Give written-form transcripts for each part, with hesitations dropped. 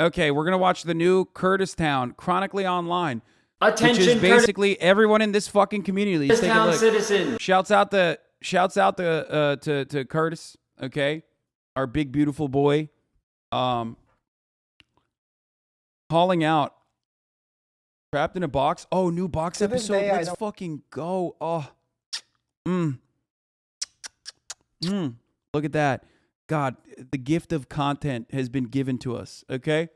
Okay, we're gonna watch the new Curtistown Chronically Online. Attention, which is basically everyone in this fucking community. Curtistown citizen. Shouts out to Curtis, okay? Our big beautiful boy. Calling out Trapped in a Box. Oh, new box episode. Let's fucking go. Oh. Look at that. God, the gift of content has been given to us, okay?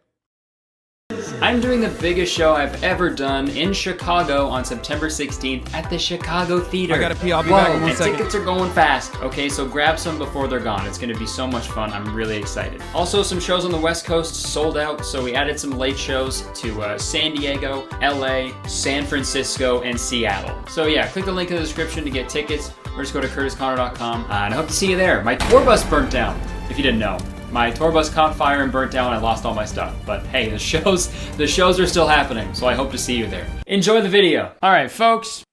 I'm doing the biggest show I've ever done in Chicago on September 16th at the Chicago Theater. I gotta pee, I'll be back in 1 second. Tickets are going fast, okay? So grab some before they're gone. It's gonna be so much fun. I'm really excited. Also, some shows on the West Coast sold out, so we added some late shows to San Diego, LA, San Francisco, and Seattle. So yeah, click the link in the description to get tickets, or just go to curtisconnor.com, and I hope to see you there. My tour bus burnt down, if you didn't know. My tour bus caught fire and burnt down and I lost all my stuff. But hey, the shows are still happening, so I hope to see you there. Enjoy the video. All right, folks.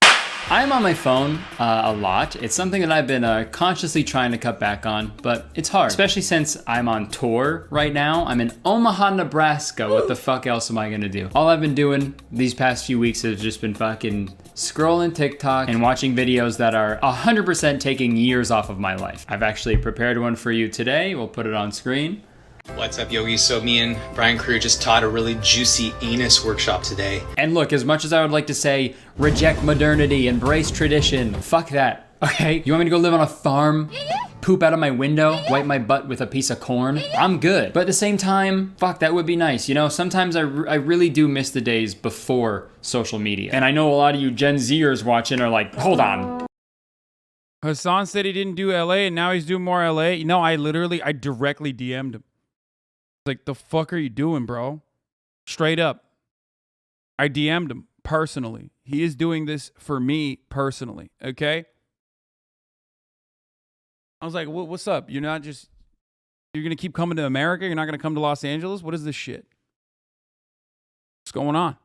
I'm on my phone a lot. It's something that I've been consciously trying to cut back on, but it's hard. Especially since I'm on tour right now. I'm in Omaha, Nebraska. What the fuck else am I gonna do? All I've been doing these past few weeks has just been fucking scrolling TikTok and watching videos that are 100% taking years off of my life. I've actually prepared one for you today. We'll put it on screen. What's up, Yogi? So me and Brian Crew just taught a really juicy anus workshop today. And look, as much as I would like to say, reject modernity, embrace tradition, fuck that, okay? You want me to go live on a farm? Poop out of my window, wipe my butt with a piece of corn? I'm good. But at the same time, fuck, that would be nice. You know, sometimes I really do miss the days before social media. And I know a lot of you Gen Zers watching are like, hold on. Hassan said he didn't do LA and now he's doing more LA. No, I directly DM'd him. Like, the fuck are you doing, bro? Straight up. I DM'd him personally. He is doing this for me personally, okay? I was like, what's up? You're going to keep coming to America? You're not going to come to Los Angeles? What is this shit? What's going on?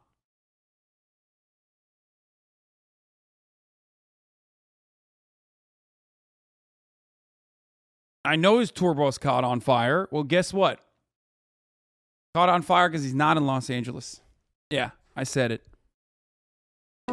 I know his tour bus caught on fire. Well, guess what? Caught on fire because he's not in Los Angeles. Yeah, I said it.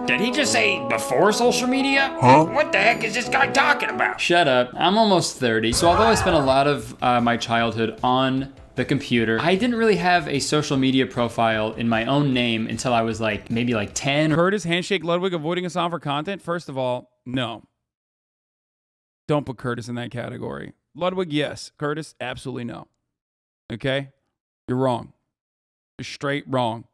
Did he just say before social media? Huh? What the heck is this guy talking about? Shut up. I'm almost 30, so although I spent a lot of my childhood on the computer, I didn't really have a social media profile in my own name until I was maybe 10. Curtis, Handshake, Ludwig, avoiding Hassan for content? First of all, no. Don't put Curtis in that category. Ludwig, yes. Curtis, absolutely no. Okay? You're wrong. You're straight wrong.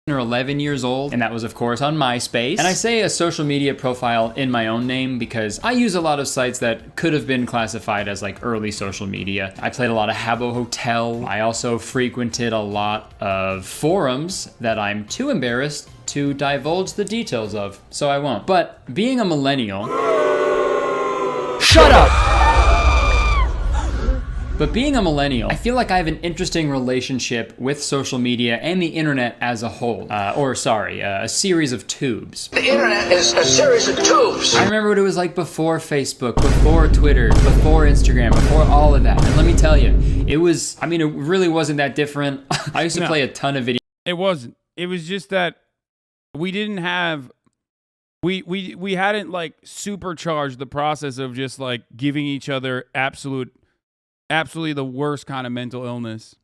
Or 11 years old, and that was of course on MySpace. And I say a social media profile in my own name because I use a lot of sites that could have been classified as early social media. I played a lot of Habbo Hotel. I also frequented a lot of forums that I'm too embarrassed to divulge the details of, so I won't. But being a millennial... Shut up! But being a millennial, I feel like I have an interesting relationship with social media and the internet as a whole. A series of tubes. The internet is a series of tubes. I remember what it was like before Facebook, before Twitter, before Instagram, before all of that. And let me tell you, it really wasn't that different. I used to play a ton of videos. It wasn't. It was just that we didn't have... We hadn't supercharged the process of just giving each other absolutely the worst kind of mental illness.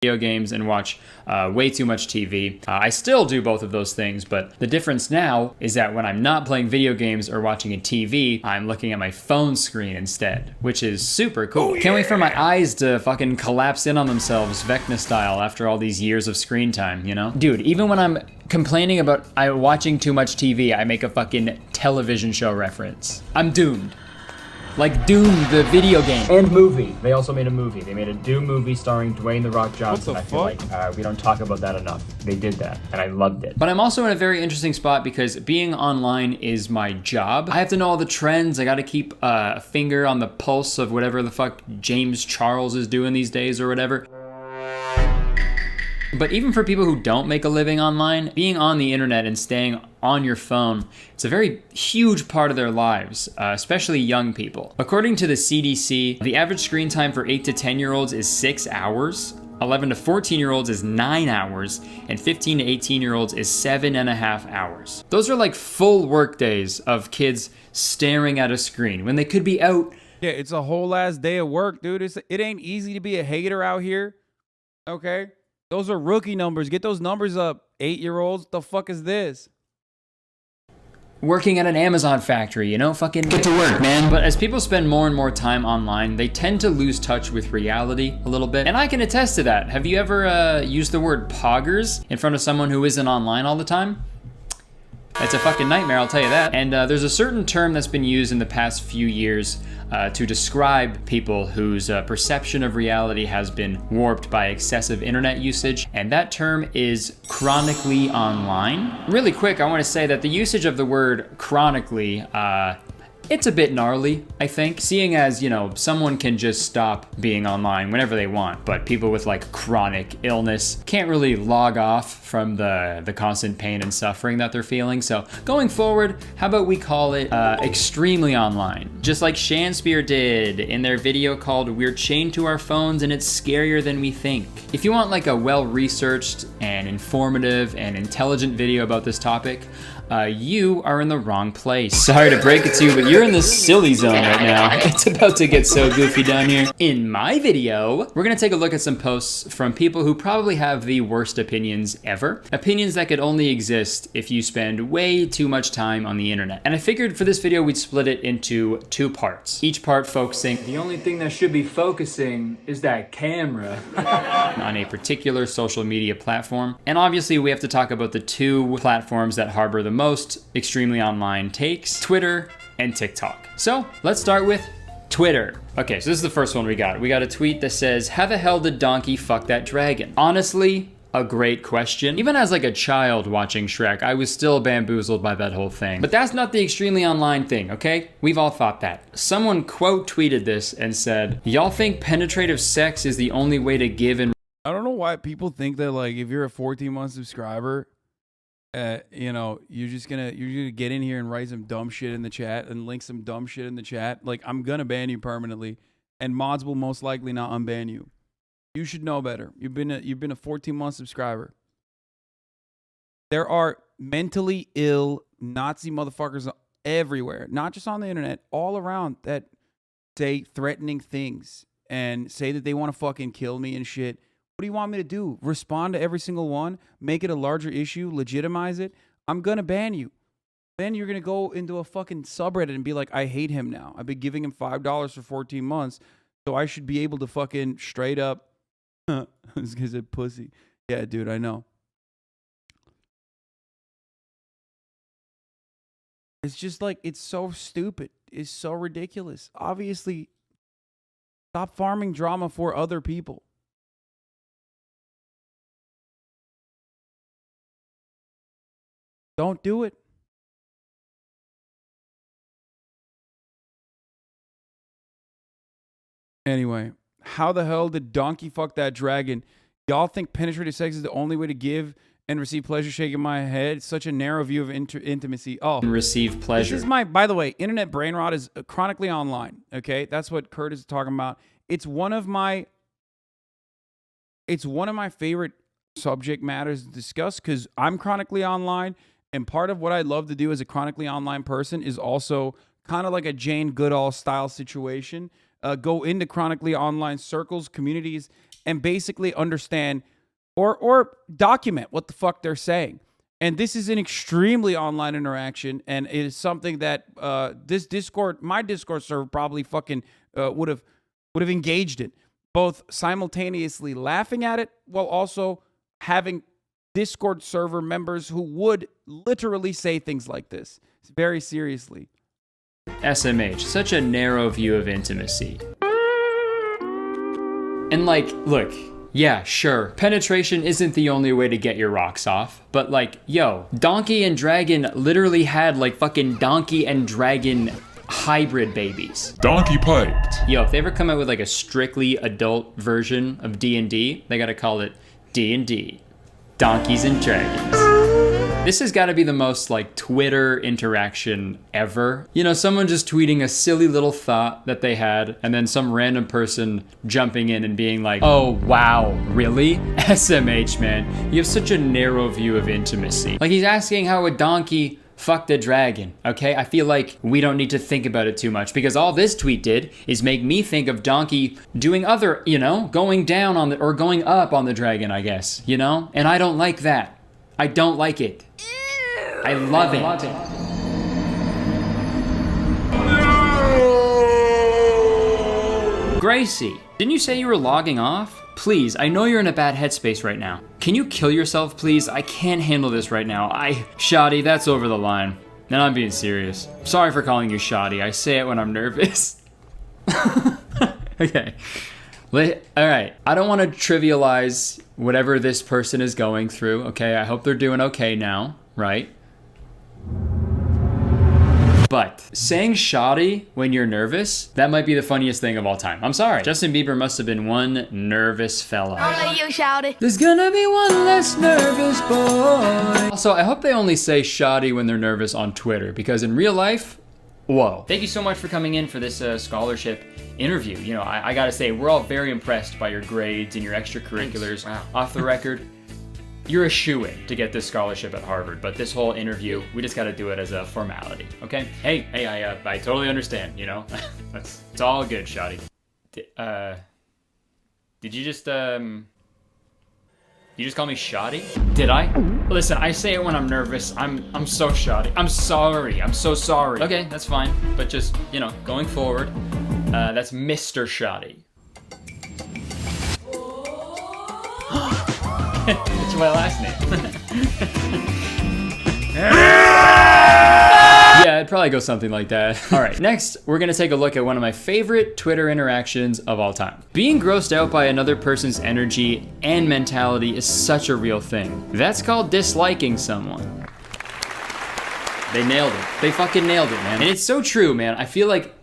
Video games and watch way too much TV. I still do both of those things, but the difference now is that when I'm not playing video games or watching a TV, I'm looking at my phone screen instead, which is super cool. Oh, yeah. Can't wait for my eyes to fucking collapse in on themselves, Vecna style, after all these years of screen time, you know? Dude, even when I'm complaining about watching too much TV, I make a fucking television show reference. I'm doomed. Like Doom, the video game. And movie. They also made a movie. They made a Doom movie starring Dwayne "The Rock" Johnson. What the I feel like we don't talk about that enough. They did that, and I loved it. But I'm also in a very interesting spot because being online is my job. I have to know all the trends. I gotta keep a finger on the pulse of whatever the fuck James Charles is doing these days or whatever. But even for people who don't make a living online, being on the internet and staying on your phone. It's a very huge part of their lives, especially young people. According to the CDC, the average screen time for 8 to 10-year-olds is 6 hours. 11 to 14-year-olds is 9 hours, and 15 to 18-year-olds is 7.5 hours. Those are like full work days of kids staring at a screen when they could be out. Yeah, it's a whole ass day of work, dude. It ain't easy to be a hater out here. Okay? Those are rookie numbers. Get those numbers up, 8-year-olds. The fuck is this? Working at an Amazon factory, you know, fucking get to work, man. But as people spend more and more time online, they tend to lose touch with reality a little bit. And I can attest to that. Have you ever used the word poggers in front of someone who isn't online all the time? It's a fucking nightmare, I'll tell you that. And there's a certain term that's been used in the past few years to describe people whose perception of reality has been warped by excessive internet usage, and that term is chronically online. Really quick, I want to say that the usage of the word chronically, it's a bit gnarly, I think, seeing as, you know, someone can just stop being online whenever they want, but people with like chronic illness can't really log off from the constant pain and suffering that they're feeling. So going forward, how about we call it extremely online? Just like Shanspeare did in their video called "We're Chained to Our Phones and It's Scarier Than We Think." If you want like a well-researched and informative and intelligent video about this topic, you are in the wrong place. Sorry to break it to you, but you're in the silly zone right now. It's about to get so goofy down here. In my video, we're gonna take a look at some posts from people who probably have the worst opinions ever. Opinions that could only exist if you spend way too much time on the internet. And I figured for this video, we'd split it into 2 parts. Each part focusing, the only thing that should be focusing is that camera, on a particular social media platform. And obviously we have to talk about the 2 platforms that harbor the most extremely online takes, Twitter and TikTok. So let's start with Twitter. Okay, so this is the first one we got. We got a tweet that says, "How the hell did Donkey fuck that dragon?" Honestly, a great question. Even as like a child watching Shrek, I was still bamboozled by that whole thing. But that's not the extremely online thing, okay? We've all thought that. Someone quote tweeted this and said, "Y'all think penetrative sex is the only way to give and..." I don't know why people think that like if you're a 14-month subscriber, you know, you're gonna get in here and write some dumb shit in the chat and link some dumb shit in the chat. Like, I'm gonna ban you permanently, and mods will most likely not unban you. You should know better. You've been a 14-month subscriber. There are mentally ill Nazi motherfuckers everywhere, not just on the internet, all around, that say threatening things and say that they want to fucking kill me and shit. What do you want me to do? Respond to every single one? Make it a larger issue? Legitimize it? I'm gonna ban you. Then you're gonna go into a fucking subreddit and be like, I hate him now. I've been giving him $5 for 14 months, so I should be able to fucking straight up. This guy's a pussy. Yeah, dude, I know. It's just like, it's so stupid. It's so ridiculous. Obviously, stop farming drama for other people. Don't do it. Anyway, how the hell did Donkey fuck that dragon? Y'all think penetrative sex is the only way to give and receive pleasure? Shaking my head. Such a narrow view of intimacy. Oh, receive pleasure. This is my, by the way, internet brain rot is chronically online. Okay, that's what Kurt is talking about. It's one of my favorite subject matters to discuss because I'm chronically online. And part of what I love to do as a chronically online person is also kind of like a Jane Goodall style situation. Go into chronically online circles, communities, and basically understand or document what the fuck they're saying. And this is an extremely online interaction, and it is something that this Discord, my Discord server, probably fucking would have engaged in, both simultaneously laughing at it while also having Discord server members who would literally say things like this very seriously. SMH, such a narrow view of intimacy. And like, look, yeah, sure, penetration isn't the only way to get your rocks off, but like, yo, Donkey and Dragon literally had like fucking Donkey and Dragon hybrid babies. Donkey piped. Yo, if they ever come out with like a strictly adult version of D&D, they gotta call it D&D. Donkeys and Dragons. This has got to be the most like Twitter interaction ever. You know, someone just tweeting a silly little thought that they had, and then some random person jumping in and being like, oh, wow, really? SMH, man. You have such a narrow view of intimacy. Like, he's asking how a donkey fucked a dragon, okay? I feel like we don't need to think about it too much, because all this tweet did is make me think of Donkey doing other, you know, going down on the, or going up on the dragon, I guess, you know? And I don't like that. I don't like it. I love it. Gracie, didn't you say you were logging off? Please, I know you're in a bad headspace right now. Can you kill yourself, please? I can't handle this right now. Shoddy, that's over the line. And I'm being serious. Sorry for calling you Shoddy. I say it when I'm nervous. Okay. Alright, I don't want to trivialize whatever this person is going through, okay? I hope they're doing okay now, right? But saying shoddy when you're nervous, that might be the funniest thing of all time. I'm sorry. Justin Bieber must have been one nervous fella. Only you shouted. There's gonna be one less nervous boy. Also, I hope they only say shoddy when they're nervous on Twitter, because in real life, whoa. Thank you so much for coming in for this scholarship interview. You know, I gotta say, we're all very impressed by your grades and your extracurriculars. Wow. Off the record, you're a shoo-in to get this scholarship at Harvard, but this whole interview, we just gotta do it as a formality, okay? Hey, I totally understand, you know? It's all good, Shoddy. Did you just call me Shoddy? Did I? Listen, I say it when I'm nervous. I'm so shoddy. I'm sorry. I'm so sorry. Okay, that's fine. But just, you know, going forward, that's Mr. Shoddy. It's my last name. Yeah, it'd probably go something like that. All right, next, we're gonna take a look at one of my favorite Twitter interactions of all time. Being grossed out by another person's energy and mentality is such a real thing. That's called disliking someone. They nailed it. They fucking nailed it, man. And it's so true, man. I feel like,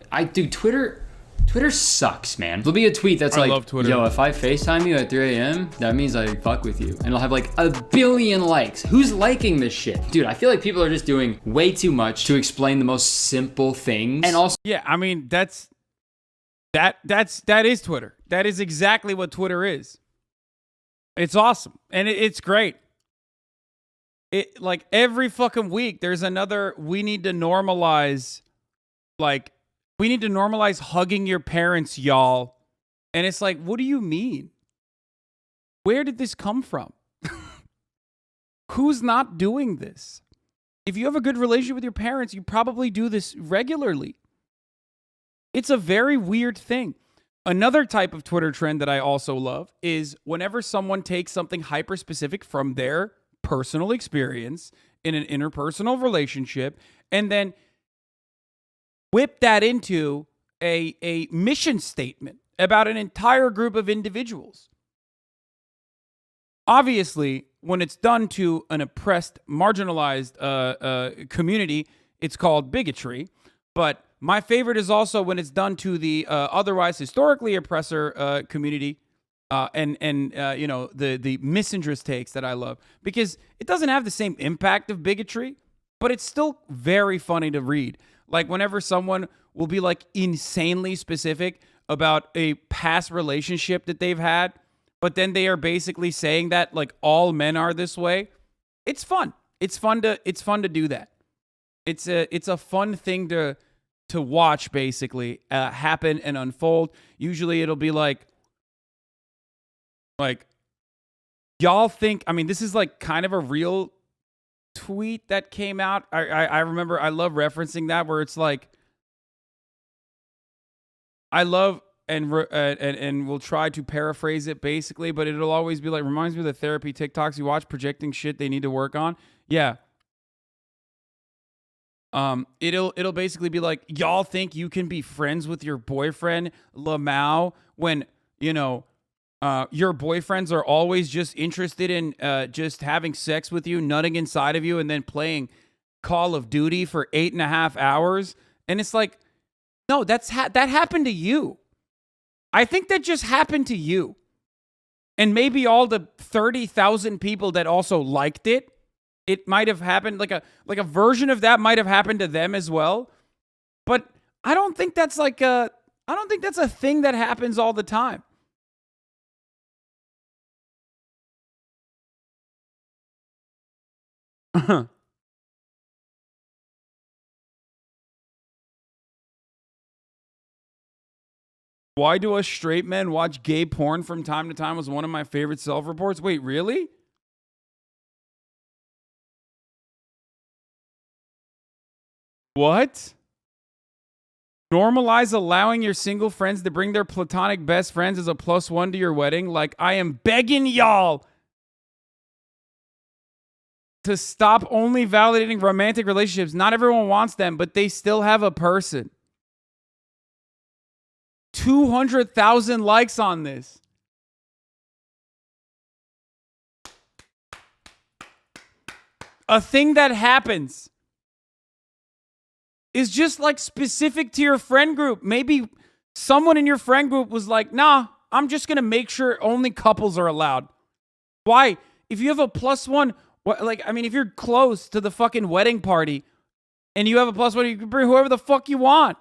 Twitter sucks, man. There'll be a tweet that's like, yo, if I FaceTime you at 3 a.m., that means I fuck with you. And it'll have like 1 billion likes. Who's liking this shit? Dude, I feel like people are just doing way too much to explain the most simple things. And also, yeah, I mean, that is Twitter. That is exactly what Twitter is. It's awesome. And it's great. It, like, every fucking week, there's another, we need to normalize hugging your parents, y'all. And it's like, what do you mean? Where did this come from? Who's not doing this? If you have a good relationship with your parents, you probably do this regularly. It's a very weird thing. Another type of Twitter trend that I also love is whenever someone takes something hyper-specific from their personal experience in an interpersonal relationship and then whip that into a mission statement about an entire group of individuals. Obviously, when it's done to an oppressed, marginalized community, it's called bigotry. But my favorite is also when it's done to the otherwise historically oppressor community, and you know, the misinterest takes that I love, because it doesn't have the same impact of bigotry, but it's still very funny to read. Like whenever someone will be like insanely specific about a past relationship that they've had, but then they are basically saying that like all men are this way. It's fun. It's fun to do that. It's a fun thing to watch basically happen and unfold. Usually it'll be like y'all think, I mean, this is like kind of a real tweet that came out. I remember, I love referencing that, where it's like, I love and we'll try to paraphrase it basically, but it'll always be like, reminds me of the therapy TikToks you watch projecting shit they need to work on. Yeah. It'll basically be like, y'all think you can be friends with your boyfriend Lamau when, you know, your boyfriends are always just interested in just having sex with you, nutting inside of you, and then playing Call of Duty for 8.5 hours. And it's like, no, that happened to you. I think that just happened to you. And maybe all the 30,000 people that also liked it it might have happened, like a version of that might have happened to them as well. But I don't think that's I don't think that's a thing that happens all the time. Why do us straight men watch gay porn from time to time was one of my favorite self-reports. Wait, really? What? Normalize allowing your single friends to bring their platonic best friends as a +1 to your wedding. Like, I am begging y'all to stop only validating romantic relationships. Not everyone wants them, but they still have a person. 200,000 likes on this. A thing that happens is just like specific to your friend group. Maybe someone in your friend group was like, nah, I'm just going to make sure only couples are allowed. Why? If you have a +1, if you're close to the fucking wedding party and you have a +1, you can bring whoever the fuck you want.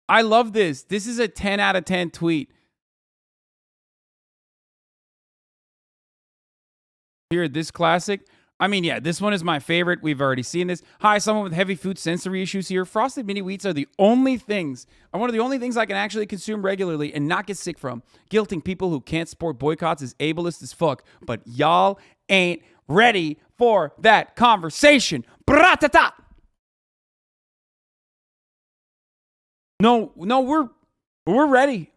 I love this. This is a 10 out of 10 tweet. Here, this classic. I mean, yeah, this one is my favorite. We've already seen this. Hi, someone with heavy food sensory issues here. Frosted mini wheats are one of the only things I can actually consume regularly and not get sick from. Guilting people who can't support boycotts is ableist as fuck, but y'all ain't ready for that conversation. Bra-ta-ta! No, we're ready.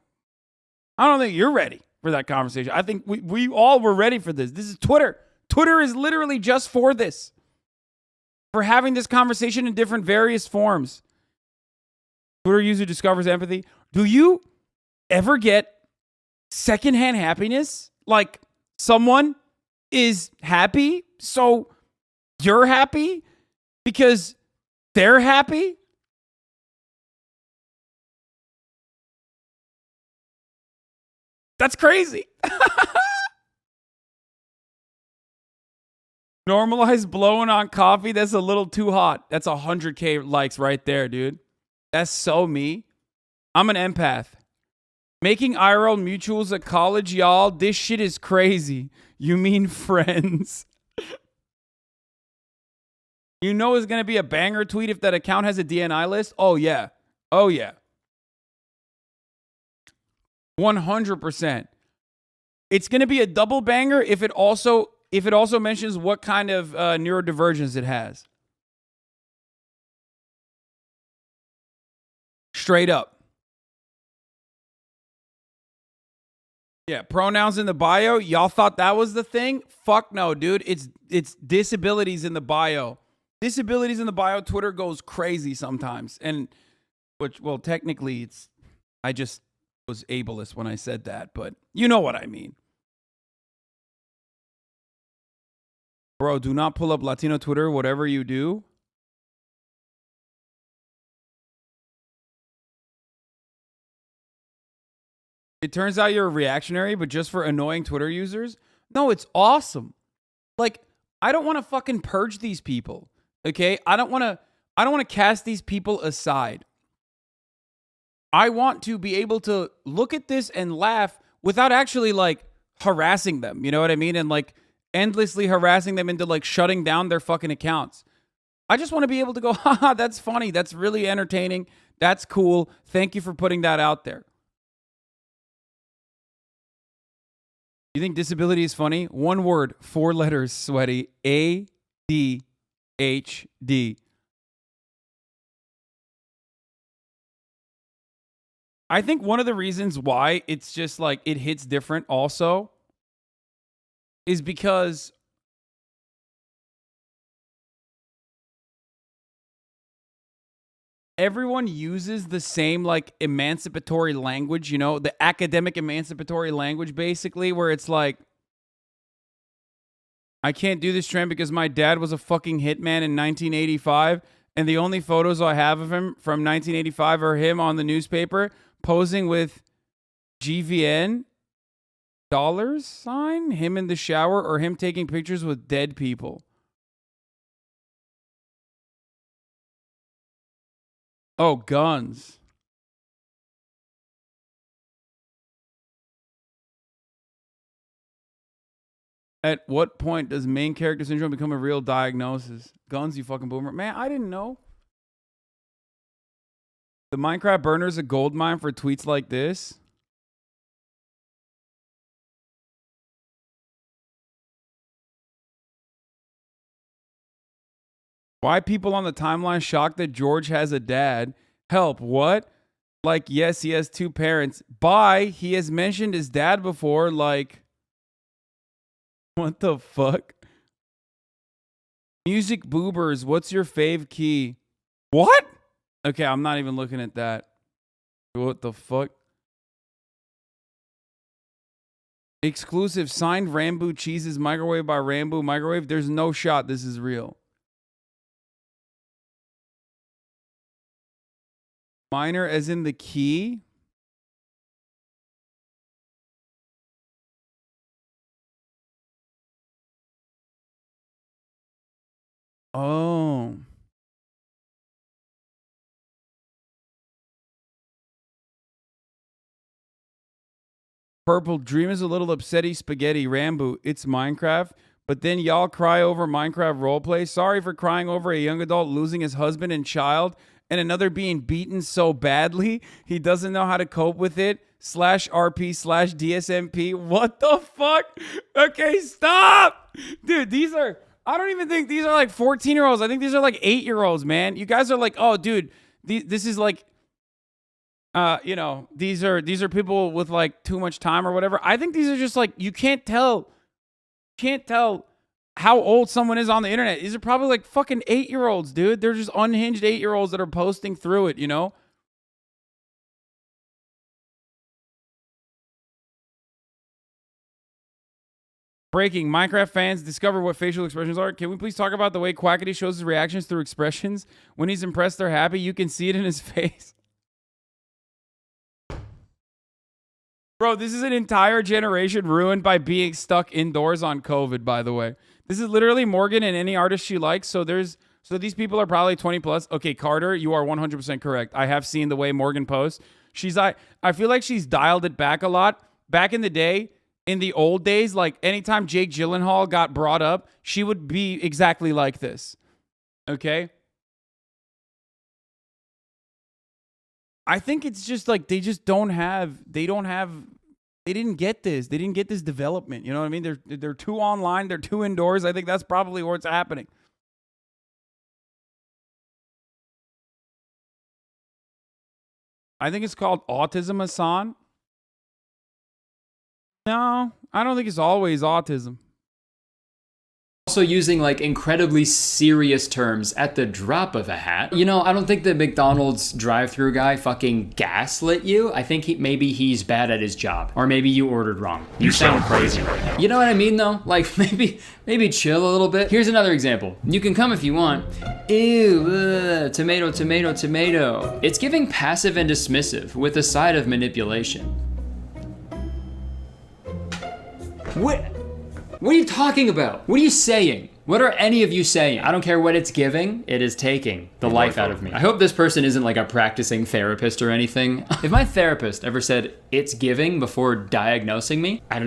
I don't think you're ready for that conversation. I think we all were ready for this. This is Twitter. Twitter is literally just for this. For having this conversation in different various forms. Twitter user discovers empathy. Do you ever get secondhand happiness? Like someone is happy, so you're happy because they're happy? That's crazy. Normalize blowing on coffee. That's a little too hot. That's 100K likes right there, dude. That's so me. I'm an empath. Making IRL mutuals at college, y'all. This shit is crazy. You mean friends? You know it's going to be a banger tweet if that account has a DNI list? Oh, yeah. Oh, yeah. 100%. It's going to be a double banger if it also mentions what kind of neurodivergence it has. Straight up. Yeah, pronouns in the bio. Y'all thought that was the thing? Fuck no, dude. It's disabilities in the bio. Disabilities in the bio. Twitter goes crazy sometimes. And technically I just was ableist when I said that, but you know what I mean. Bro, do not pull up Latino Twitter, whatever you do. It turns out you're a reactionary, but just for annoying Twitter users? No, it's awesome. Like, I don't want to fucking purge these people. Okay? I don't want to cast these people aside. I want to be able to look at this and laugh without actually like harassing them. You know what I mean? And like endlessly harassing them into like shutting down their fucking accounts. I just want to be able to go, haha, that's funny. That's really entertaining. That's cool. Thank you for putting that out there. You think disability is funny? One word, 4 letters, sweaty. ADHD. I think one of the reasons why it's just like it hits different also is because everyone uses the same like emancipatory language, you know, the academic emancipatory language basically, where it's like, I can't do this trend because my dad was a fucking hitman in 1985 and the only photos I have of him from 1985 are him on the newspaper posing with GVN $sign, him in the shower, or him taking pictures with dead people. Oh, guns. At what point does main character syndrome become a real diagnosis? Guns, you fucking boomer. Man, I didn't know. The Minecraft burner is a gold mine for tweets like this. Why people on the timeline shocked that George has a dad? Help, what? Like, yes, he has two parents. Bye, he has mentioned his dad before, like... What the fuck? Music boobers, what's your fave key? What? Okay, I'm not even looking at that. What the fuck? Exclusive signed Rambo cheeses microwave by Rambo microwave. There's no shot this is real. Minor as in the key? Oh. Purple Dream is a little upsetty spaghetti Rambo. It's Minecraft. But then y'all cry over Minecraft roleplay. Sorry for crying over a young adult losing his husband and child and another being beaten so badly he doesn't know how to cope with it. /RP/DSMP. What the fuck? Okay, stop. Dude, these are... I don't even think these are like 14-year-olds. I think these are like 8-year-olds, man. You guys are like, oh, dude, this is like, you know, these are people with like too much time or whatever. I think these are just like, you can't tell how old someone is on the internet. These are probably like fucking 8-year-olds, dude. They're just unhinged 8-year-olds that are posting through it, you know? Breaking. Minecraft fans discover what facial expressions are. Can we please talk about the way Quackity shows his reactions through expressions? When he's impressed or happy, you can see it in his face. Bro, this is an entire generation ruined by being stuck indoors on COVID, by the way. This is literally Morgan and any artist she likes. So these people are probably 20 plus. Okay, Carter, you are 100% correct. I have seen the way Morgan posts. I feel like she's dialed it back a lot. Back in the day, in the old days, like anytime Jake Gyllenhaal got brought up, she would be exactly like this. Okay? I think it's just like they didn't get this. They didn't get this development. You know what I mean? They're too online, they're too indoors. I think that's probably what's happening. I think it's called autism, Hassan. No, I don't think it's always autism. Also using like incredibly serious terms at the drop of a hat. You know, I don't think the McDonald's drive-thru guy fucking gaslit you. I think maybe he's bad at his job. Or maybe you ordered wrong. You sound crazy right now. You know what I mean though? Like maybe chill a little bit. Here's another example. You can come if you want. Ew, tomato, tomato, tomato. It's giving passive and dismissive with a side of manipulation. What are you talking about? What are you saying? What are any of you saying? I don't care what it's giving, it is taking the life out of me. I hope this person isn't like a practicing therapist or anything. If my therapist ever said it's giving before diagnosing me, I'd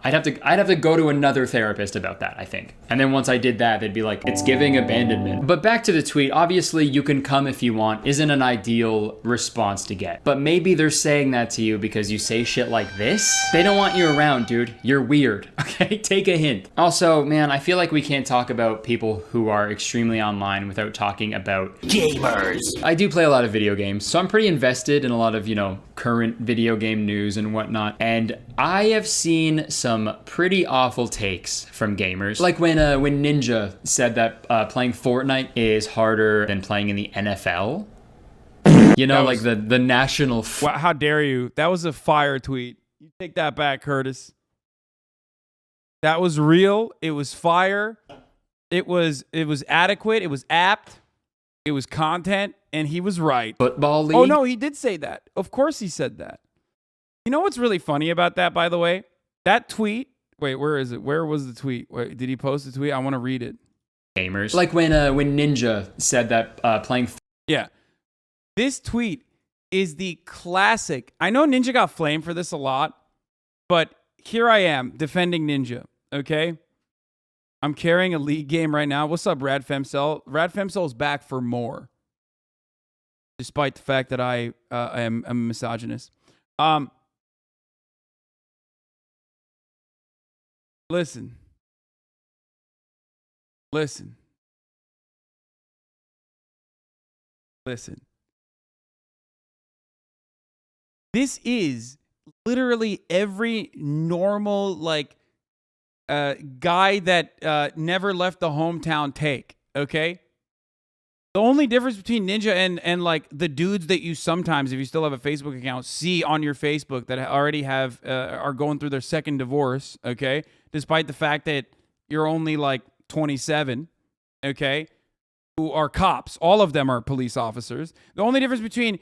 have to go to another therapist about that, I think. And then once I did that, they'd be like, it's giving abandonment. But back to the tweet, obviously you can come if you want isn't an ideal response to get. But maybe they're saying that to you because you say shit like this. They don't want you around, dude. You're weird, okay? Take a hint. Also, man, I feel like we can't talk about people who are extremely online without talking about Gamers. I do play a lot of video games, so I'm pretty invested in a lot of, you know, current video game news and whatnot. And I have seen some pretty awful takes from gamers. Like when Ninja said that playing Fortnite is harder than playing in the NFL. You know, like the national... Wow, how dare you? That was a fire tweet. You take that back, Curtis. That was real. It was fire. It was adequate. It was apt. It was content. And he was right. Football league? Oh, no, he did say that. Of course he said that. You know what's really funny about that, by the way? That tweet. Wait, where is it? Where was the tweet? Wait, did he post the tweet? I want to read it. Gamers. Like when Ninja said that playing. Yeah. This tweet is the classic. I know Ninja got flamed for this a lot, but here I am defending Ninja, okay? I'm carrying a league game right now. What's up, Rad Femcel? Rad Femcel is back for more, despite the fact that I am a misogynist. Listen. This is literally every normal, like, guy that never left the hometown take, okay? The only difference between Ninja and like the dudes that you sometimes, if you still have a Facebook account, see on your Facebook that already have are going through their second divorce, okay? Despite the fact that you're only like 27, okay? Who are cops. All of them are police officers. The only difference between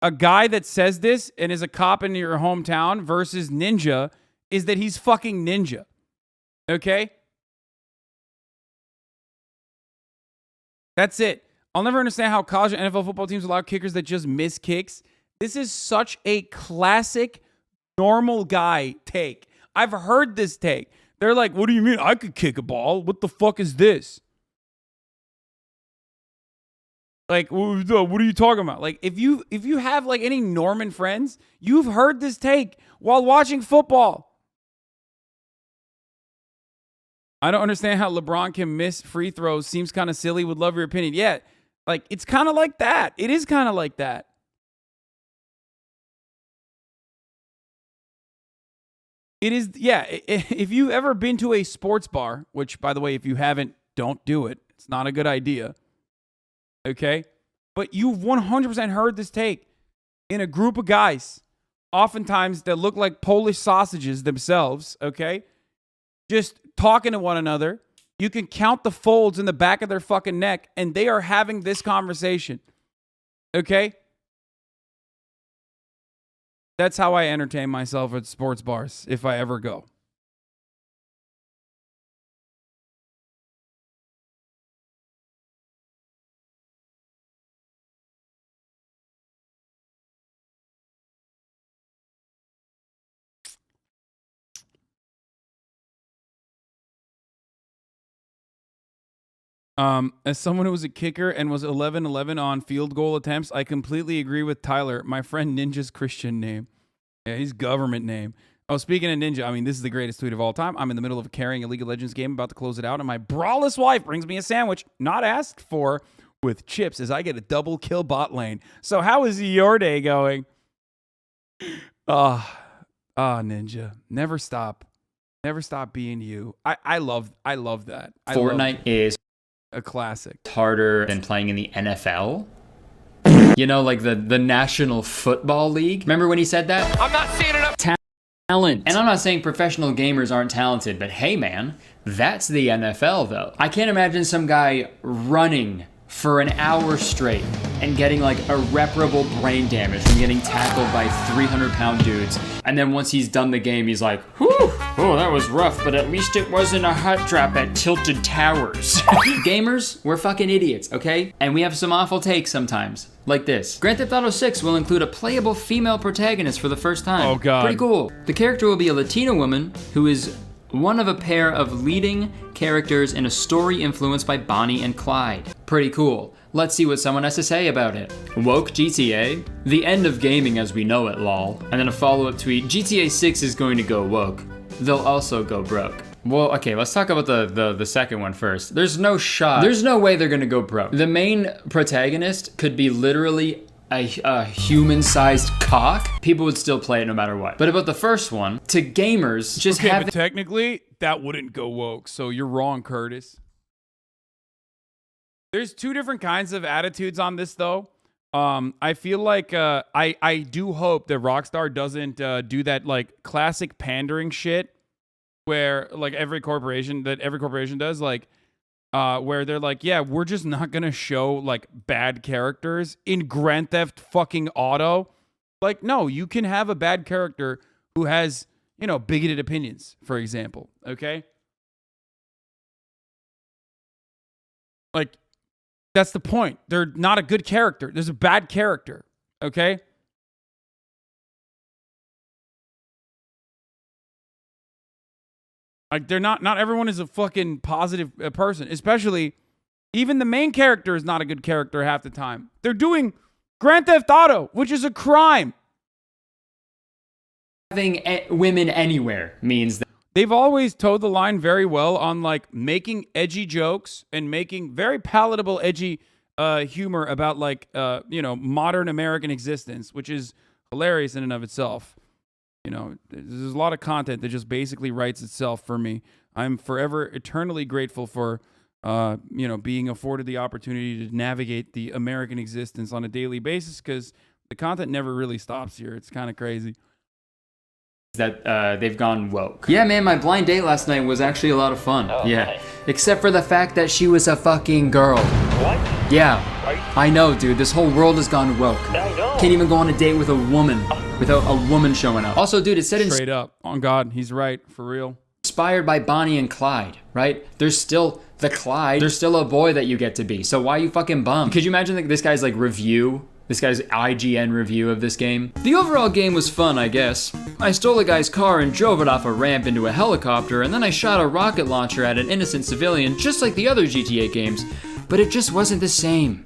a guy that says this and is a cop in your hometown versus Ninja is that he's fucking Ninja, okay? That's it. I'll never understand how college and NFL football teams allow kickers that just miss kicks. This is such a classic normal guy take. I've heard this take. They're like, what do you mean I could kick a ball? What the fuck is this? Like, what are you talking about? Like, if you have like any Norman friends, you've heard this take while watching football. I don't understand how LeBron can miss free throws. Seems kind of silly. Would love your opinion. Yeah, like, it's kind of like that. It is kind of like that. It is, yeah. If you've ever been to a sports bar, which, by the way, if you haven't, don't do it. It's not a good idea. Okay? But you've 100% heard this take in a group of guys, oftentimes that look like Polish sausages themselves, okay? Just talking to one another. You can count the folds in the back of their fucking neck, and they are having this conversation. Okay? That's how I entertain myself at sports bars, if I ever go. As someone who was a kicker and was 11-11 on field goal attempts, I completely agree with Tyler. My friend Ninja's Christian name. Yeah, he's government name. Oh, speaking of Ninja, I mean, this is the greatest tweet of all time. I'm in the middle of carrying a League of Legends game, about to close it out, and my braless wife brings me a sandwich, not asked for, with chips as I get a double kill bot lane. So how is your day going? Ninja. Never stop. Never stop being you. I love that. Fortnite is a classic. Harder than playing in the NFL. You know, like the National Football League. Remember when he said that? I'm not seeing enough Talent. And I'm not saying professional gamers aren't talented, but hey man, that's the NFL though. I can't imagine some guy running for an hour straight and getting like irreparable brain damage from getting tackled by 300-pound dudes. And then once he's done the game, he's like, whew, oh, that was rough, but at least it wasn't a hot drop at Tilted Towers. Gamers, we're fucking idiots, okay? And we have some awful takes sometimes, like this. Grand Theft Auto 6 will include a playable female protagonist for the first time. Oh, God. Pretty cool. The character will be a Latina woman who is one of a pair of leading characters in a story influenced by Bonnie and Clyde. Pretty cool. Let's see what someone has to say about it. Woke GTA? The end of gaming as we know it, lol. And then a follow-up tweet, GTA 6 is going to go woke. They'll also go broke. Well, okay, let's talk about the second one first. There's no shot. There's no way they're gonna go broke. The main protagonist could be literally a human-sized cock. People would still play it no matter what. But about the first one, to gamers, just okay, have but technically, that wouldn't go woke, so you're wrong, Curtis. There's two different kinds of attitudes on this, though. I feel like I do hope that Rockstar doesn't do that like classic pandering shit where like every corporation does, like where they're like, yeah, we're just not gonna show like bad characters in Grand Theft fucking Auto. Like, no, you can have a bad character who has, you know, bigoted opinions, for example. Okay? Like, that's the point. They're not a good character. There's a bad character. Okay? Like, they're not everyone is a fucking positive person, especially even the main character is not a good character half the time. They're doing Grand Theft Auto, which is a crime. Having women anywhere means that They've always towed the line very well on like making edgy jokes and making very palatable edgy humor about like you know, modern American existence, which is hilarious in and of itself. You know, there's a lot of content that just basically writes itself for me. I'm forever eternally grateful for you know, being afforded the opportunity to navigate the American existence on a daily basis, because the content never really stops here. It's kind of crazy. that they've gone woke. Yeah, man, my blind date last night was actually a lot of fun. Oh, yeah. nice. Except for the fact that she was a fucking girl. What? Yeah. Are you- I know, dude. This whole world has gone woke. I know. Can't even go on a date with a woman without a woman showing up. Also, dude, it said Straight up. On God, he's right. For real. inspired by Bonnie and Clyde, right? There's still the Clyde. There's still a boy that you get to be. So why are you fucking bummed? Could you imagine like, this guy's like review? This guy's IGN review of this game. The overall game was fun, I guess. I stole a guy's car and drove it off a ramp into a helicopter, and then I shot a rocket launcher at an innocent civilian, just like the other GTA games. But it just wasn't the same.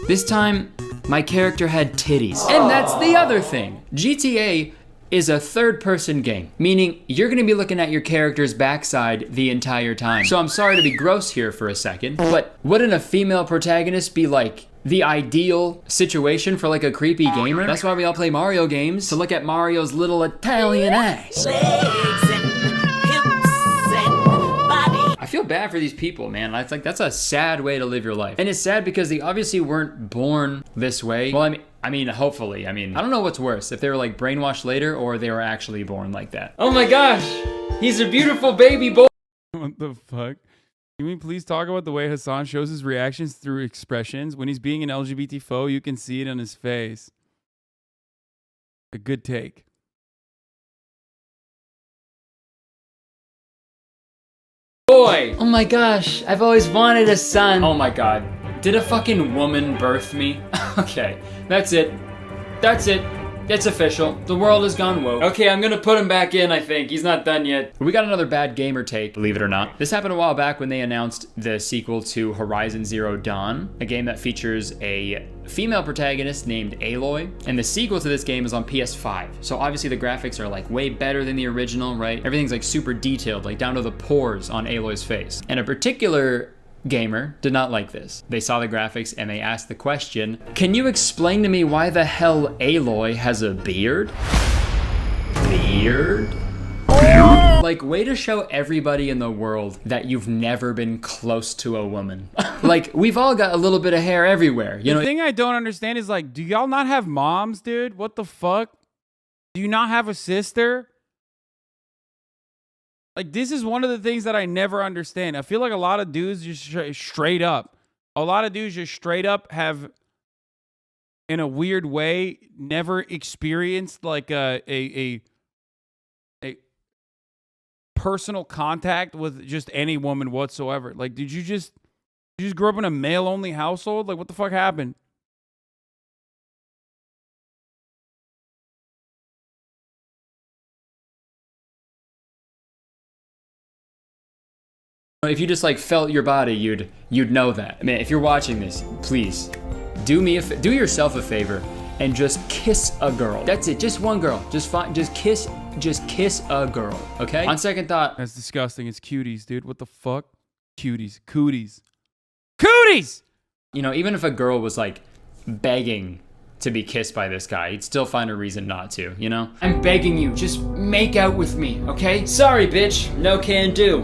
This time, my character had titties. And that's the other thing. GTA is a third-person game, meaning you're gonna be looking at your character's backside the entire time. So I'm sorry to be gross here for a second, but wouldn't a female protagonist be like the ideal situation for like a creepy gamer? That's why we all play Mario games, to look at Mario's little Italian ass. I feel bad for these people, man. It's like, that's a sad way to live your life. And it's sad because they obviously weren't born this way. Well, I mean, hopefully. I don't know what's worse, if they were like brainwashed later or they were actually born like that. Oh my gosh, he's a beautiful baby boy. What the fuck? Can we please talk about the way Hassan shows his reactions through expressions? When he's being an LGBT foe, you can see it on his face. A good take. Boy. Oh my gosh, I've always wanted a son. Oh my god. Did a fucking woman birth me? Okay, that's it. That's it. It's official. The world has gone woke. Okay, I'm gonna put him back in, I think. He's not done yet. We got another bad gamer take, believe it or not. This happened a while back when they announced the sequel to Horizon Zero Dawn, a game that features a female protagonist named Aloy. And the sequel to this game is on PS5. So obviously the graphics are like way better than the original, right? Everything's like super detailed, like down to the pores on Aloy's face. And a particular gamer did not like this. They saw the graphics and they asked the question, can you explain to me why the hell Aloy has a beard? Beard? Like, way to show everybody in the world that you've never been close to a woman. Like, we've all got a little bit of hair everywhere, you know? The thing I don't understand is like, do y'all not have moms, dude? What the fuck? Do you not have a sister? Like, this is one of the things that I never understand. I feel like a lot of dudes just straight up have, in a weird way, never experienced like a personal contact with just any woman whatsoever. Like, did you just grow up in a male-only household? Like, what the fuck happened? If you just like felt your body, you'd know that. I mean, if you're watching this, please do yourself a favor and just kiss a girl. That's it, just one girl. Just kiss a girl, okay? On second thought, That's disgusting. It's cuties, dude. What the fuck? Cuties. Cooties. Cooties! you know, even if a girl was like begging to be kissed by this guy, he'd still find a reason not to, you know? I'm begging you, just make out with me, okay? Sorry, bitch, no can do.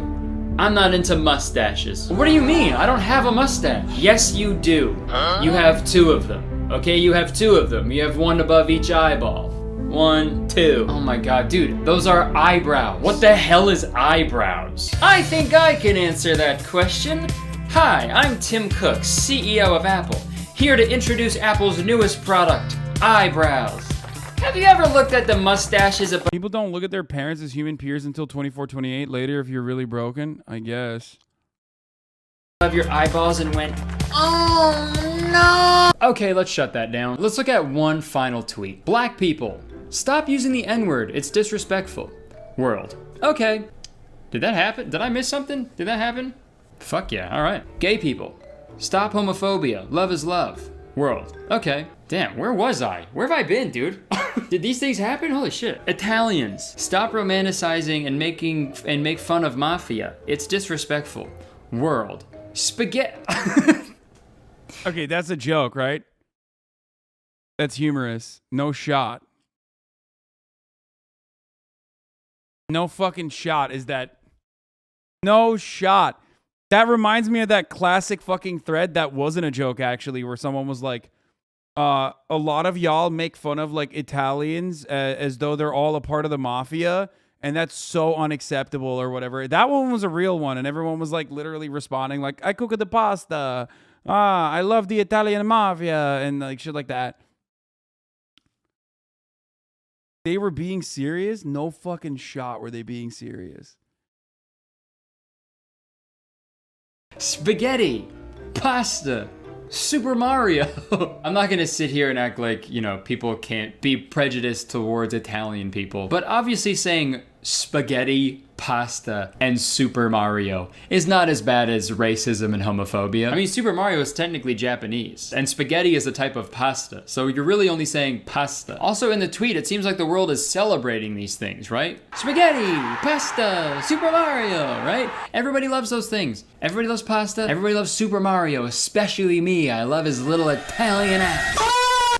I'm not into mustaches. What do you mean? I don't have a mustache. Yes, you do. You have two of them. Okay, you have two of them. You have one above each eyeball. 1, 2. Oh my god, dude, those are eyebrows. What the hell is eyebrows? I think I can answer that question. Hi, I'm Tim Cook, CEO of Apple, here to introduce Apple's newest product, eyebrows. Have you ever looked at the mustaches of People don't look at their parents as human peers until 24, 28 later if you're really broken, I guess. your eyeballs and went, oh no. Okay, let's shut that down. Let's look at one final tweet. Black people, stop using the N-word. It's disrespectful. World. Okay. Did that happen? Did I miss something? Did that happen? Fuck yeah, all right. Gay people, stop homophobia. Love is love. World. Okay. Damn, where was I? Where have I been, dude? Did these things happen? Holy shit. Italians, stop romanticizing and make fun of mafia. It's disrespectful. World. Spaghetti. Okay, that's a joke, right? That's humorous. No shot. No fucking shot is that. No shot. That reminds me of that classic fucking thread that wasn't a joke, actually, where someone was like, a lot of y'all make fun of like Italians as though they're all a part of the mafia, and that's so unacceptable or whatever. That one was a real one, and everyone was like literally responding like, I cook the pasta. I love the Italian mafia, and like shit like that. They were being serious? No fucking shot were they being serious. Spaghetti, pasta, Super Mario. I'm not gonna sit here and act like, you know, people can't be prejudiced towards Italian people, but obviously saying spaghetti, pasta, and Super Mario is not as bad as racism and homophobia. I mean, Super Mario is technically Japanese, and spaghetti is a type of pasta, so you're really only saying pasta. Also in the tweet, it seems like the world is celebrating these things, right? Spaghetti, pasta, Super Mario, right? Everybody loves those things. Everybody loves pasta, everybody loves Super Mario, especially me. I love his little Italian ass.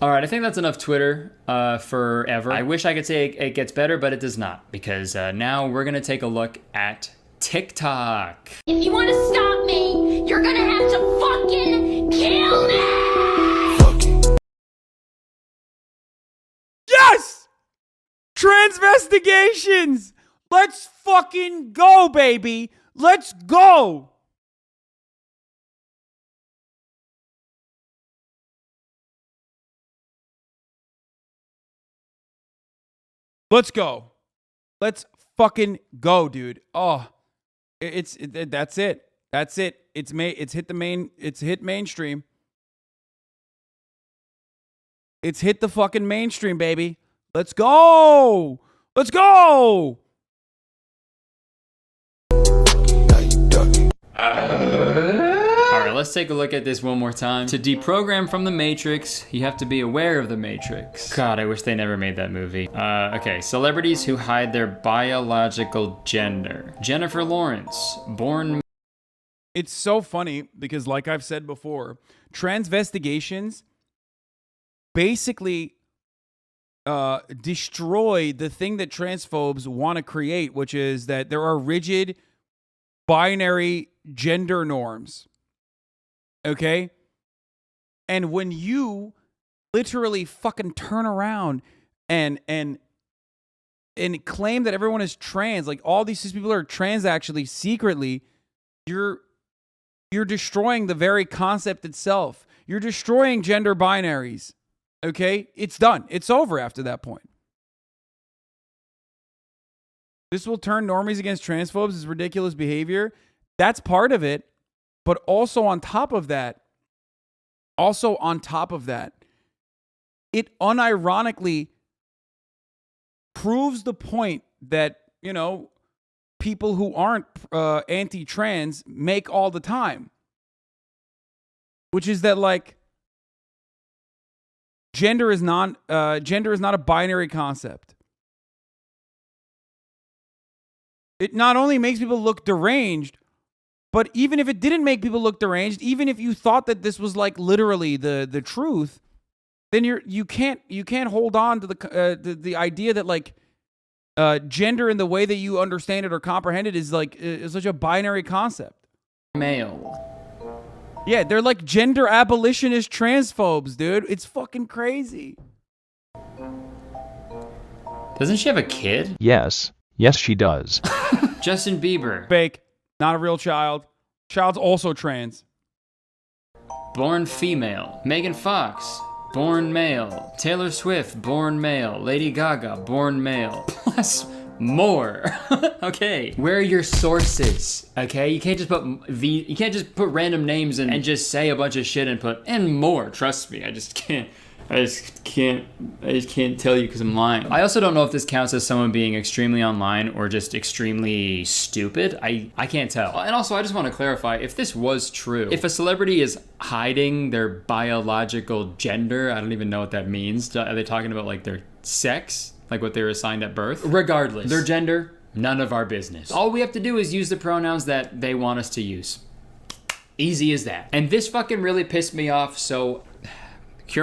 All right, I think that's enough Twitter forever. I wish I could say it gets better, but it does not, because now we're gonna take a look at TikTok. If you want to stop me, you're gonna have to fucking kill me! Yes! Transvestigations! Let's fucking go, baby! Let's go! Let's go. Let's fucking go, dude. Oh, that's it. That's it. It's hit mainstream. It's hit the fucking mainstream, baby. Let's go. Let's go. All right, let's take a look at this one more time. To deprogram from the Matrix, you have to be aware of the Matrix. God, I wish they never made that movie. Okay, celebrities who hide their biological gender. Jennifer Lawrence, born... It's so funny because, like I've said before, transvestigations basically destroy the thing that transphobes want to create, which is that there are rigid binary gender norms. Okay? And when you literally fucking turn around and claim that everyone is trans, like all these people are trans actually secretly, you're destroying the very concept itself. You're destroying gender binaries. Okay? It's done. It's over after that point. This will turn normies against transphobes as ridiculous behavior. That's part of it. But also on top of that, it unironically proves the point that, you know, people who aren't anti-trans make all the time. Which is that, like, gender is not a binary concept. It not only makes people look deranged, but even if it didn't make people look deranged, even if you thought that this was like literally the truth, then you can't hold on to the idea that like gender in the way that you understand it or comprehend it is like is such a binary concept. Male. Yeah, they're like gender abolitionist transphobes, dude. It's fucking crazy. Doesn't she have a kid? Yes. Yes, she does. Justin Bieber. Fake. Not a real child. Child's also trans. Born female. Megan Fox. born male. Taylor Swift, born male. Lady Gaga, born male. Plus more. Okay. Where are your sources? Okay, you can't just put random names and just say a bunch of shit and put and more. Trust me, I just can't tell you because I'm lying. I also don't know if this counts as someone being extremely online or just extremely stupid. I can't tell. And also, I just want to clarify, if this was true, if a celebrity is hiding their biological gender, I don't even know what that means. Are they talking about like their sex? Like what they were assigned at birth? Regardless, their gender, none of our business. All we have to do is use the pronouns that they want us to use. Easy as that. And this fucking really pissed me off, so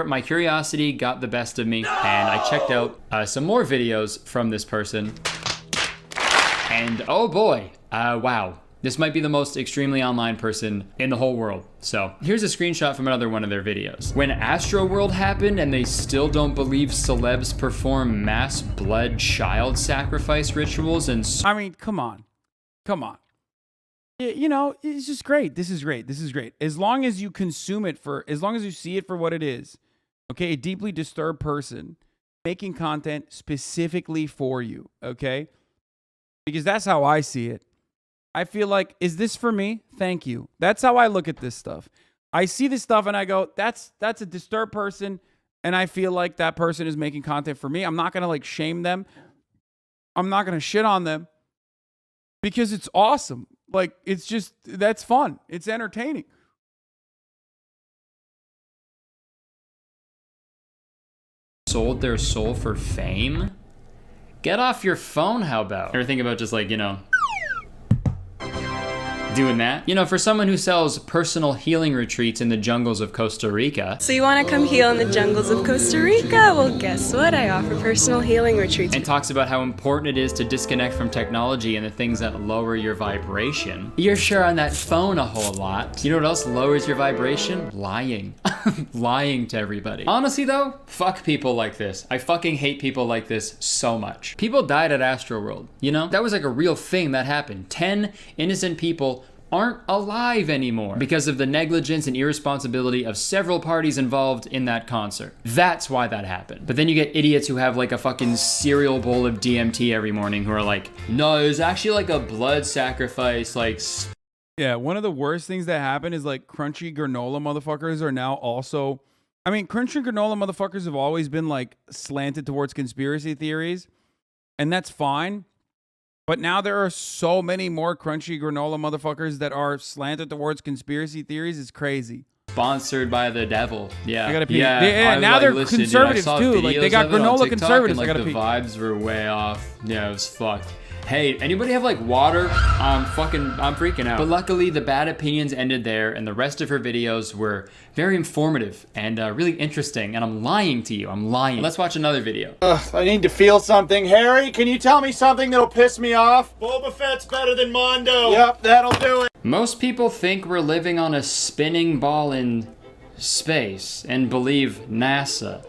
my curiosity got the best of me, and I checked out some more videos from this person. And oh boy, wow. This might be the most extremely online person in the whole world. So here's a screenshot from another one of their videos. When Astroworld happened and they still don't believe celebs perform mass blood child sacrifice rituals and I mean, come on. You know, it's just great. This is great. As long as you consume it as long as you see it for what it is. Okay, a deeply disturbed person making content specifically for you. Okay, because that's how I see it. I feel like, is this for me? Thank you. That's how I look at this stuff. I see this stuff and I go, that's a disturbed person, and I feel like that person is making content for me. I'm not gonna like shame them. I'm not gonna shit on them because it's awesome. Like, it's just, that's fun. It's entertaining. sold their soul for fame? Get off your phone, how about? Ever think about just like, you know, doing that? You know, for someone who sells personal healing retreats in the jungles of Costa Rica. So you want to come heal in the jungles of Costa Rica? Well, guess what? I offer personal healing retreats. And talks about how important it is to disconnect from technology and the things that lower your vibration. You're sure on that phone a whole lot. You know what else lowers your vibration? Lying. Lying to everybody. Honestly though, fuck people like this. I fucking hate people like this so much. People died at Astroworld, you know? That was like a real thing that happened. 10 innocent people aren't alive anymore because of the negligence and irresponsibility of several parties involved in that concert. That's why that happened. But then you get idiots who have like a fucking cereal bowl of DMT every morning who are like, no, it was actually like a blood sacrifice, like... Yeah, one of the worst things that happen is like crunchy granola motherfuckers are now also... I mean, crunchy granola motherfuckers have always been like slanted towards conspiracy theories, and that's fine. But now there are so many more crunchy granola motherfuckers that are slanted towards conspiracy theories. It's crazy. Sponsored by the devil. Yeah. I gotta pee. Yeah, now they're conservatives too. Like they got granola conservatives. And, I gotta the pee. vibes were way off. Yeah, it was fucked. Hey, anybody have like water? I'm freaking out. But luckily the bad opinions ended there, and the rest of her videos were very informative and really interesting. And I'm lying to you. I'm lying. Let's watch another video. I need to feel something. Harry, can you tell me something that'll piss me off? Boba Fett's better than Mondo. Yep, that'll do it. Most people think we're living on a spinning ball in space and believe NASA.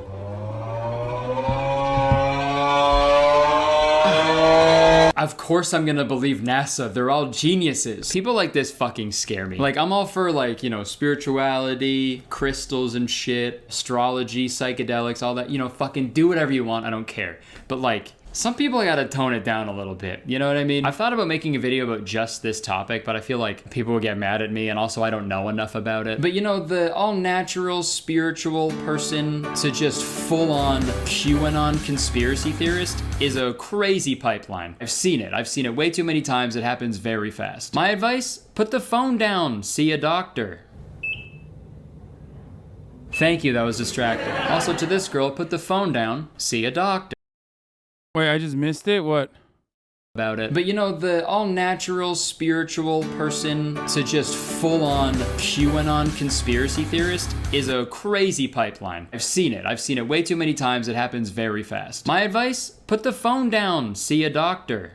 Of course I'm gonna believe NASA. They're all geniuses. People like this fucking scare me. Like, I'm all for like, you know, spirituality, crystals and shit, astrology, psychedelics, all that. You know, fucking do whatever you want. I don't care. But like, some people gotta tone it down a little bit. You know what I mean? I've thought about making a video about just this topic, but I feel like people will get mad at me, and also I don't know enough about it. But you know, the all-natural spiritual person to just full-on QAnon conspiracy theorist is a crazy pipeline. I've seen it. I've seen it way too many times. It happens very fast. My advice? Put the phone down. See a doctor. Thank you, that was distracting. Also to this girl, put the phone down. See a doctor. Wait, I just missed it? What? About it. But you know, the all-natural spiritual person to just full-on QAnon conspiracy theorist is a crazy pipeline. I've seen it. I've seen it way too many times. It happens very fast. My advice? Put the phone down. See a doctor.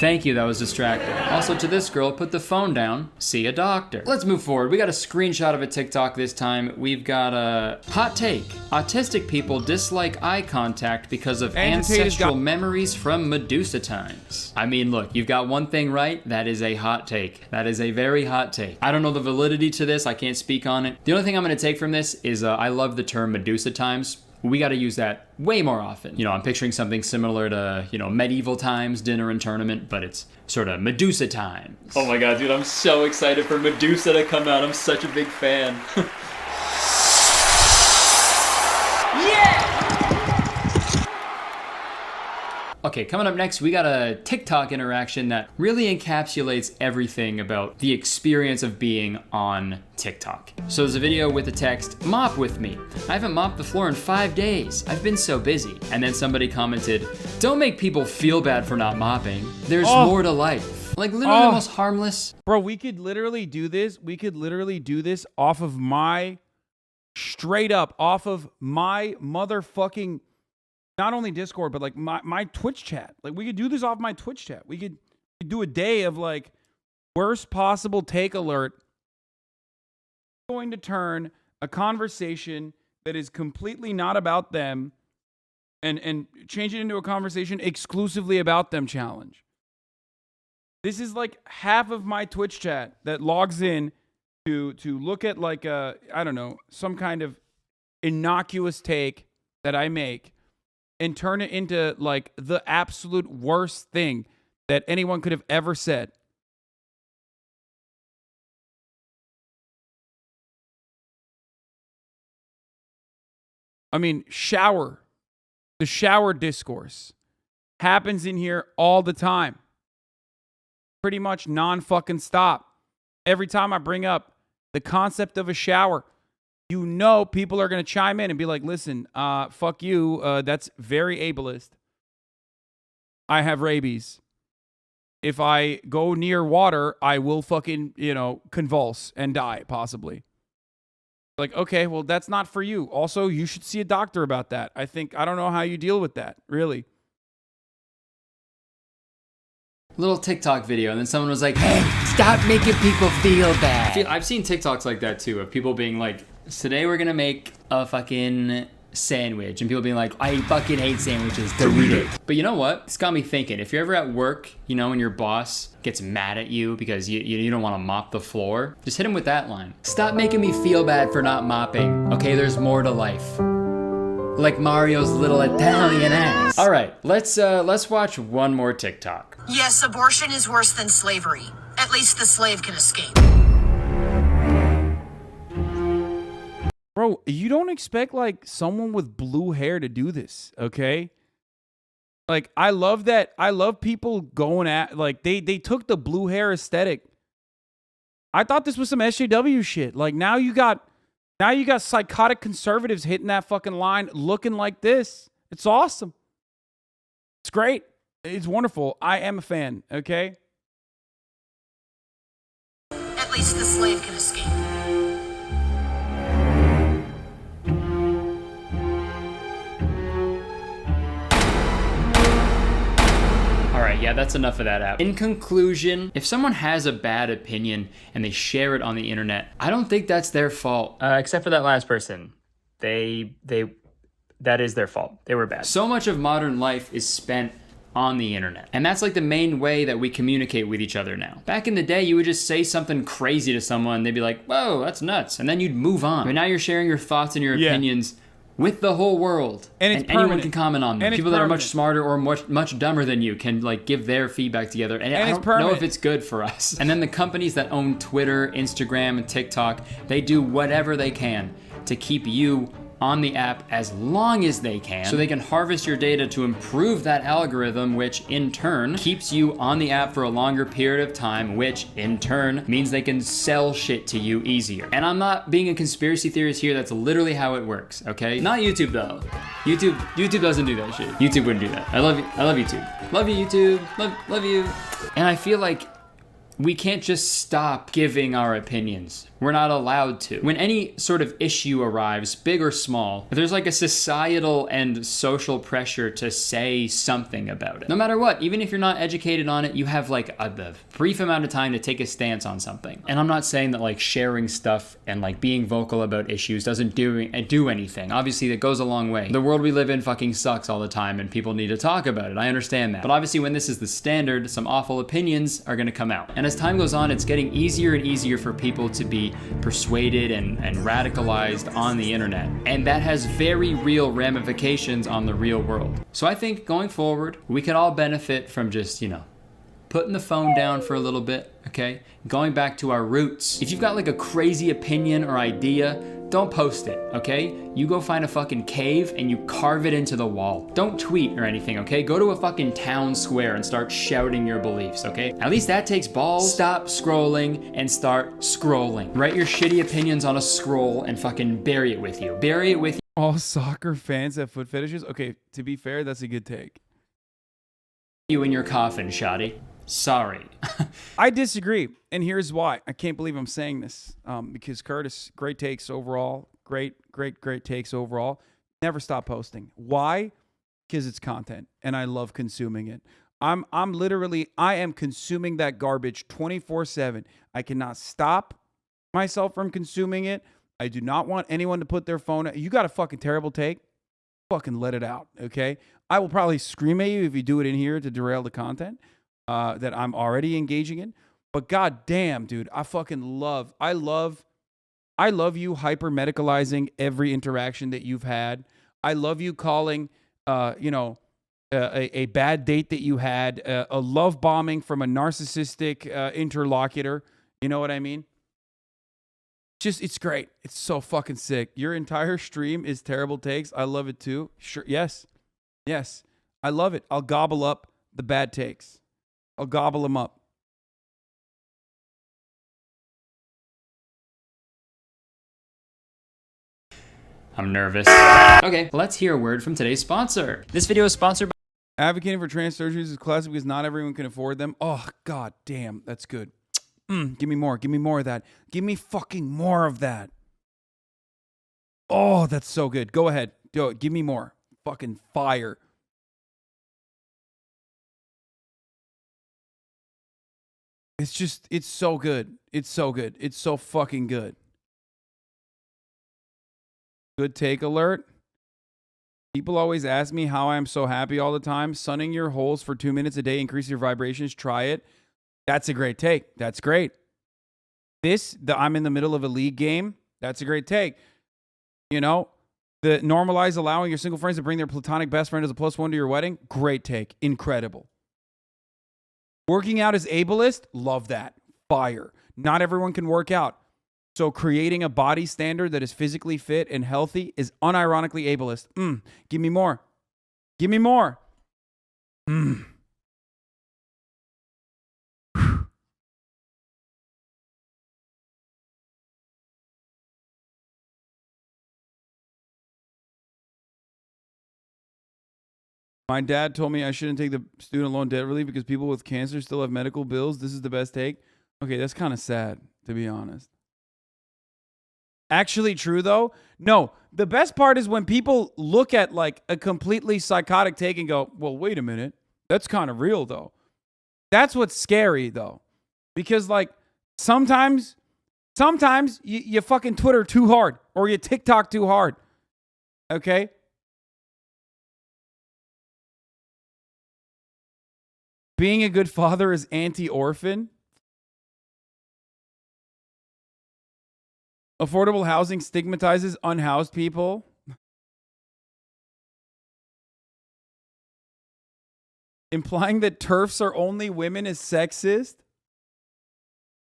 Thank you, that was distracting. Also to this girl, put the phone down, see a doctor. Let's move forward. We got a screenshot of a TikTok this time. We've got a hot take. Autistic people dislike eye contact because of ancestral memories from Medusa times. I mean, look, you've got one thing right. That is a hot take. That is a very hot take. I don't know the validity to this. I can't speak on it. The only thing I'm gonna take from this is I love the term Medusa times. We got to use that way more often. You know, I'm picturing something similar to, you know, medieval times, dinner and tournament, but it's sort of Medusa times. Oh my God, dude, I'm so excited for Medusa to come out. I'm such a big fan. Okay, coming up next, we got a TikTok interaction that really encapsulates everything about the experience of being on TikTok. So there's a video with the text, "Mop with me. I haven't mopped the floor in 5 days. I've been so busy." And then somebody commented, "Don't make people feel bad for not mopping. There's more to life." Like literally the most harmless. Bro, we could literally do this. We could literally do this off of my, straight up, off of my motherfucking, not only Discord, but like my Twitch chat. Like we could do this off my Twitch chat. We could do a day of like worst possible take alert. Going to turn a conversation that is completely not about them and change it into a conversation exclusively about them challenge. This is like half of my Twitch chat that logs in to look at like a, I don't know, some kind of innocuous take that I make and turn it into like the absolute worst thing that anyone could have ever said. I mean, the shower discourse happens in here all the time. Pretty much non-fucking stop. Every time I bring up the concept of a shower, you know people are going to chime in and be like, listen, fuck you. That's very ableist. I have rabies. If I go near water, I will fucking, convulse and die, possibly. Like, okay, well, that's not for you. Also, you should see a doctor about that. I don't know how you deal with that, really. Little TikTok video, and then someone was like, "Hey, stop making people feel bad." I've seen TikToks like that too, of people being like, "Today we're gonna make a fucking sandwich," and people being like, "I fucking hate sandwiches, delete it." But you know what? It's got me thinking. If you're ever at work, and your boss gets mad at you because you don't want to mop the floor, just hit him with that line. "Stop making me feel bad for not mopping. Okay, there's more to life." Like Mario's little Italian ass. All right, let's watch one more TikTok. Yes, abortion is worse than slavery. At least the slave can escape. Bro, you don't expect like someone with blue hair to do this, okay? Like, I love that. I love people going at, like, they took the blue hair aesthetic. I thought this was some SJW shit. Like, now you got psychotic conservatives hitting that fucking line looking like this. It's awesome. It's great. It's wonderful. I am a fan, okay? At least the slave can escape. Alright, yeah, that's enough of that app. In conclusion, if someone has a bad opinion and they share it on the internet, I don't think that's their fault. Except for that last person. That is their fault. They were bad. So much of modern life is spent on the internet. And that's like the main way that we communicate with each other now. Back in the day, you would just say something crazy to someone, they'd be like, "Whoa, that's nuts." And then you'd move on. But now you're sharing your thoughts and your opinions with the whole world. And anyone can comment on them. People that are much smarter or much dumber than you can like give their feedback together. And I don't know if it's good for us. And then the companies that own Twitter, Instagram, and TikTok, they do whatever they can to keep you on the app as long as they can, so they can harvest your data to improve that algorithm, which in turn keeps you on the app for a longer period of time, which in turn means they can sell shit to you easier. And I'm not being a conspiracy theorist here, that's literally how it works, okay? Not YouTube though. YouTube doesn't do that shit. YouTube wouldn't do that. I love YouTube. Love you, YouTube. Love you. And I feel like We can't just stop giving our opinions. We're not allowed to. When any sort of issue arrives, big or small, there's like a societal and social pressure to say something about it. No matter what, even if you're not educated on it, you have like a brief amount of time to take a stance on something. And I'm not saying that like sharing stuff and like being vocal about issues doesn't do anything. Obviously, that goes a long way. The world we live in fucking sucks all the time and people need to talk about it. I understand that. But obviously, when this is the standard, some awful opinions are gonna come out. And as time goes on, it's getting easier and easier for people to be persuaded and radicalized on the internet. And that has very real ramifications on the real world. So I think going forward, we could all benefit from just, putting the phone down for a little bit, okay? Going back to our roots. If you've got like a crazy opinion or idea, don't post it, okay? You go find a fucking cave and you carve it into the wall. Don't tweet or anything, okay? Go to a fucking town square and start shouting your beliefs, okay? At least that takes balls. Stop scrolling and start scrolling. Write your shitty opinions on a scroll and fucking bury it with you. Bury it with you. All soccer fans have foot fetishes? Okay, to be fair, that's a good take. You in your coffin, shoddy. Sorry. I disagree, and here's why. I can't believe I'm saying this, because Curtis, great takes overall. Great takes overall. Never stop posting. Why? Because it's content, and I love consuming it. I am consuming that garbage 24/7. I cannot stop myself from consuming it. I do not want anyone to put their phone. You got a fucking terrible take? Fucking let it out, okay? I will probably scream at you if you do it in here to derail the content that I'm already engaging in. But god damn, dude, I love you hyper medicalizing every interaction that you've had. I love you calling, a bad date that you had, a love bombing from a narcissistic interlocutor. You know what I mean? It's great. It's so fucking sick. Your entire stream is terrible takes. I love it too. Sure. Yes. I love it. I'll gobble up the bad takes. I'll gobble them up. I'm nervous. Okay, let's hear a word from today's sponsor. This video is sponsored by... Advocating for trans surgeries is classic because not everyone can afford them. Oh, god damn. That's good. Give me more. Give me more of that. Give me fucking more of that. Oh, that's so good. Go ahead. Do it. Give me more. Fucking fire. It's so good. It's so good. It's so fucking good. Good take alert. People always ask me how I'm so happy all the time. Sunning your holes for 2 minutes a day, increase your vibrations. Try it. That's a great take. That's great. I'm in the middle of a league game. That's a great take. The normalize allowing your single friends to bring their platonic best friend as a +1 to your wedding. Great take. Incredible. Working out is ableist. Love that. Fire. Not everyone can work out. So creating a body standard that is physically fit and healthy is unironically ableist. Give me more. Give me more. My dad told me I shouldn't take the student loan debt relief because people with cancer still have medical bills. This is the best take. Okay, that's kind of sad, to be honest. Actually true, though. No, the best part is when people look at like a completely psychotic take and go, well, wait a minute. That's kind of real, though. That's what's scary, though. Because like sometimes you fucking Twitter too hard or you TikTok too hard. Okay? Being a good father is anti-orphan. Affordable housing stigmatizes unhoused people. Implying that TERFs are only women is sexist.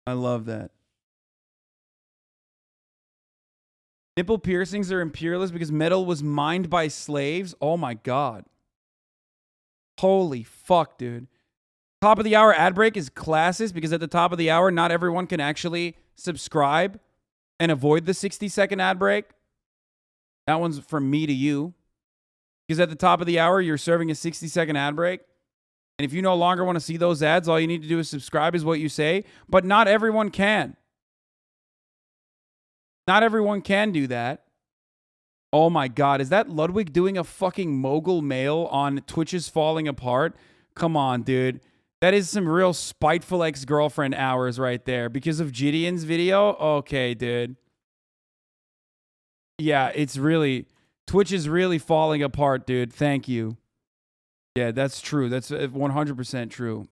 I love that. Nipple piercings are imperialist because metal was mined by slaves. Oh my god. Holy fuck, dude. Top of the hour ad break is classist because at the top of the hour, not everyone can actually subscribe and avoid the 60-second ad break. That one's from me to you. Because at the top of the hour, you're serving a 60-second ad break. And if you no longer want to see those ads, all you need to do is subscribe, is what you say. But not everyone can. Not everyone can do that. Oh my God, is that Ludwig doing a fucking mogul mail on Twitch's Falling Apart? Come on, dude. That is some real spiteful ex-girlfriend hours right there. Because of Gideon's video? Okay, dude. Yeah, it's really... Twitch is really falling apart, dude. Thank you. Yeah, that's true. That's 100% true.